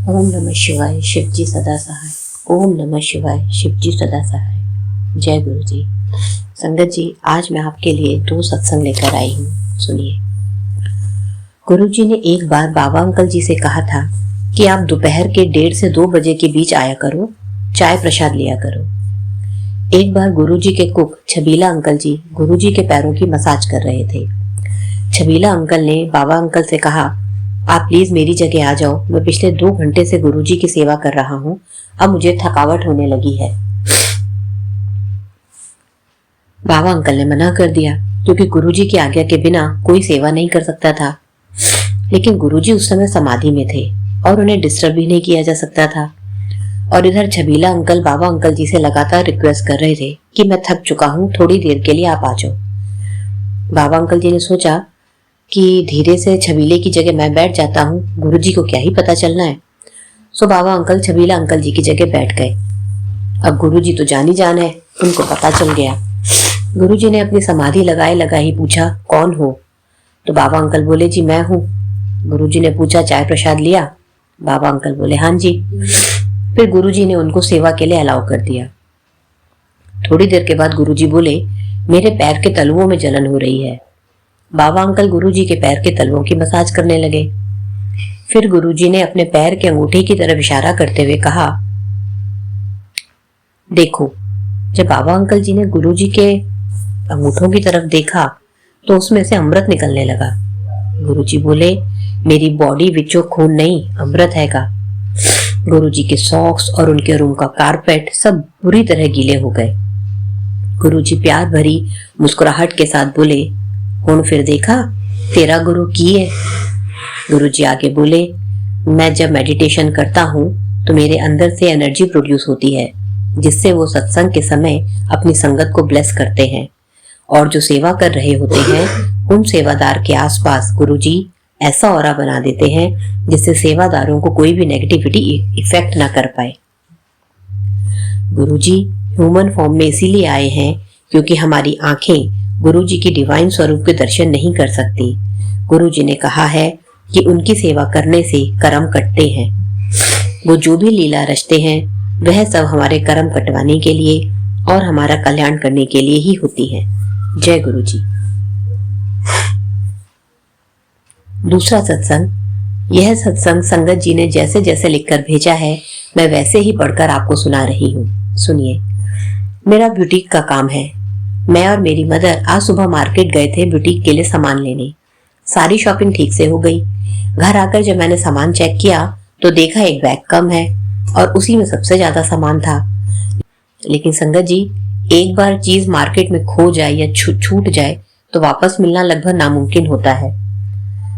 ओम नमः शिवाय, शिवजी सदा सहाय। ओम नमः शिवाय, शिवजी सदा सहाय। जय गुरु जी। संगत जी, आज मैं आपके लिए 2 सत्संग लेकर आई हूँ। सुनिए। गुरु जी ने एक बार बाबा अंकल जी से कहा था कि आप दोपहर के 1:30 से 2 बजे के बीच आया करो, चाय प्रसाद लिया करो। एक बार गुरु जी के कुक छबीला अंकल जी गुरु जी के पैरों की मसाज कर रहे थे। छबीला अंकल ने बाबा अंकल से कहा, आप प्लीज मेरी जगह आ जाओ, मैं पिछले 2 घंटे से गुरुजी की सेवा कर रहा हूँ, अब मुझे थकावट होने लगी है। बाबा अंकल ने मना कर दिया क्योंकि गुरुजी की आज्ञा के बिना कोई सेवा नहीं कर सकता था। लेकिन गुरुजी उस समय समाधि में थे और उन्हें डिस्टर्ब भी नहीं किया जा सकता था। और इधर छबीला अंकल बाबा अंकल जी से लगातार रिक्वेस्ट कर रहे थे कि मैं थक चुका हूँ, थोड़ी देर के लिए आप आ जाओ। बाबा अंकल जी ने सोचा कि धीरे से छबीले की जगह मैं बैठ जाता हूँ, गुरुजी को क्या ही पता चलना है। सो बाबा अंकल छबीला अंकल जी की जगह बैठ गए। अब गुरुजी तो जान ही जान है, उनको पता चल गया। गुरुजी ने अपनी समाधि लगाए लगाए ही पूछा, कौन हो? तो बाबा अंकल बोले, जी मैं हूँ। गुरुजी ने पूछा, चाय प्रसाद लिया? बाबा अंकल बोले, हाँ जी। फिर गुरुजी ने उनको सेवा के लिए अलाउ कर दिया। थोड़ी देर के बाद गुरुजी बोले, मेरे पैर के तलुओं में जलन हो रही है। बाबा अंकल गुरुजी के पैर के तलवों की मसाज करने लगे। फिर गुरुजी ने अपने पैर के अंगूठे की तरफ इशारा करते हुए कहा, देखो। जब बाबा अंकल जी ने गुरुजी के अंगूठों की तरफ देखा तो उसमें से अमृत निकलने लगा। गुरुजी बोले, मेरी बॉडी विचो खून नहीं, अमृत हैगा। गुरुजी के सॉक्स और उनके रूम का कारपेट सब बुरी तरह गीले हो गए। गुरुजी प्यार भरी मुस्कुराहट के साथ बोले, हुण फिर देखा, तेरा गुरु की है। गुरुजी आगे बोले, मैं जब मेडिटेशन करता हूँ तो मेरे अंदर से एनर्जी प्रोड्यूस होती है, जिससे वो सत्संग के समय अपनी संगत को ब्लेस करते हैं। और जो सेवा कर रहे होते हैं उन सेवादार के आसपास गुरुजी ऐसा ऑरा बना देते हैं जिससे सेवादारों को कोई भी नेगेटिविटी इफेक्ट ना कर पाए। गुरुजी ह्यूमन फॉर्म में इसीलिए आए हैं क्योंकि हमारी आंखें गुरुजी की डिवाइन स्वरूप के दर्शन नहीं कर सकती। गुरुजी ने कहा है कि उनकी सेवा करने से कर्म कटते हैं। वो जो भी लीला रचते हैं वह सब हमारे कर्म कटवाने के लिए और हमारा कल्याण करने के लिए ही होती है। जय गुरुजी। दूसरा सत्संग। यह सत्संग संगत जी ने जैसे जैसे लिखकर भेजा है मैं वैसे ही पढ़कर आपको सुना रही हूँ। सुनिए। मेरा ब्यूटीक का काम है। मैं और मेरी मदर आज सुबह मार्केट गए थे ब्यूटीक के लिए सामान लेने। सारी शॉपिंग ठीक से हो गई। घर आकर जब मैंने सामान चेक किया तो देखा एक बैग कम है और उसी में सबसे ज्यादा सामान था। लेकिन संगत जी, एक बार चीज मार्केट में खो जाए या छूट जाए तो वापस मिलना लगभग नामुमकिन होता है।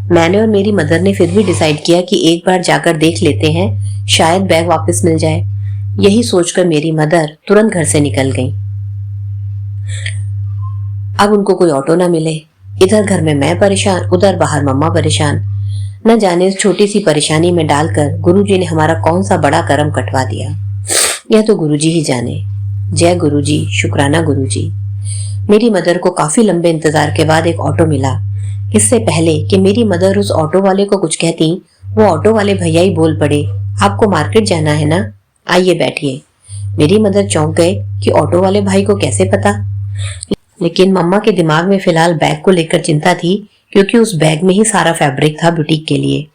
मैंने और मेरी मदर ने फिर भी डिसाइड किया कि एक बार जाकर देख लेते हैं, शायद बैग वापस मिल जाए। यही सोचकर मेरी मदर तुरंत घर से निकल गई। अब उनको कोई ऑटो ना मिले। इधर घर में मैं परेशान, उधर बाहर मम्मा परेशान। न जाने इस छोटी सी परेशानी में डालकर गुरुजी ने हमारा कौन सा बड़ा कर्म कटवा दिया, यह तो गुरुजी ही जाने। जय गुरुजी, शुक्राना गुरुजी। मेरी मदर को काफी लंबे इंतजार के बाद एक ऑटो मिला। इससे पहले कि मेरी मदर उस ऑटो वाले को कुछ कहती, वो ऑटो वाले भैया ही बोल पड़े, आपको मार्केट जाना है ना, आइए बैठिए। मेरी मदर चौंक गए कि ऑटो वाले भाई को कैसे पता। लेकिन मम्मा के दिमाग में फिलहाल बैग को लेकर चिंता थी क्योंकि उस बैग में ही सारा फैब्रिक था बुटीक के लिए।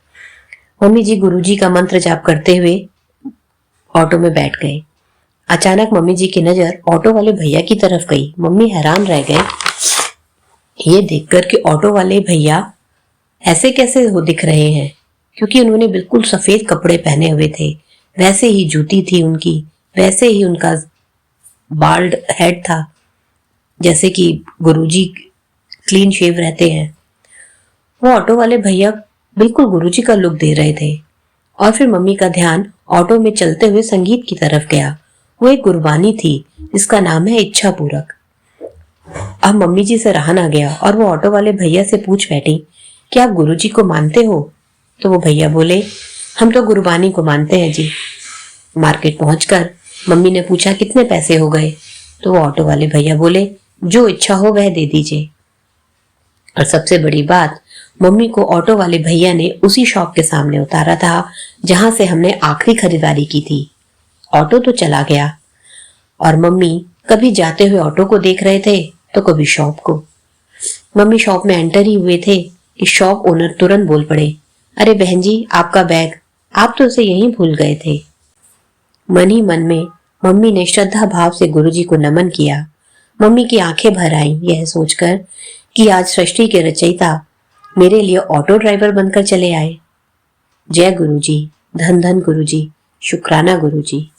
मम्मी जी गुरुजी का मंत्र जाप करते हुए ऑटो में बैठ गए। अचानक मम्मी जी की नजर ऑटो वाले भैया की तरफ गई। मम्मी हैरान रह गए ये देखकर कि ऑटो वाले भैया ऐसे कैसे हो दिख रहे हैं, क्योंकि उन्होंने बिल्कुल सफेद कपड़े पहने हुए थे, वैसे ही जूती थी उनकी, वैसे ही उनका बाल्ड हेड था, जैसे कि गुरुजी क्लीन शेव रहते हैं। वो ऑटो वाले भैया बिल्कुल गुरुजी का लुक दे रहे थे। और फिर मम्मी का ध्यान ऑटो में चलते हुए संगीत की तरफ गया। वो एक गुरबानी थी जिसका नाम है इच्छा पूरक। अब मम्मी जी से रहा ना गया और वो ऑटो वाले भैया से पूछ बैठी, क्या आप गुरुजी को मानते हो? तो वो भैया बोले, हम तो गुरबानी को मानते हैं जी। मार्केट पहुंचकर मम्मी ने पूछा, कितने पैसे हो गए? तो वो ऑटो वाले भैया बोले, जो इच्छा हो वह दे दीजिए। और सबसे बड़ी बात, मम्मी को ऑटो वाले भैया ने उसी शॉप के सामने उतारा था जहां से हमने आखिरी खरीदारी की थी। ऑटो तो चला गया और मम्मी कभी जाते हुए ऑटो को देख रहे थे तो कभी शॉप को। मम्मी शॉप में एंटर ही हुए थे कि शॉप ओनर तुरंत बोल पड़े, अरे बहन जी आपका बैग, आप तो उसे यहीं भूल गए थे। मन ही मन में मम्मी ने श्रद्धा भाव से गुरुजी को नमन किया। मम्मी की आंखें भर आईं यह सोचकर कि आज सृष्टि के रचयिता मेरे लिए ऑटो ड्राइवर बनकर चले आए। जय गुरुजी, धन धन गुरुजी, शुक्राना गुरुजी।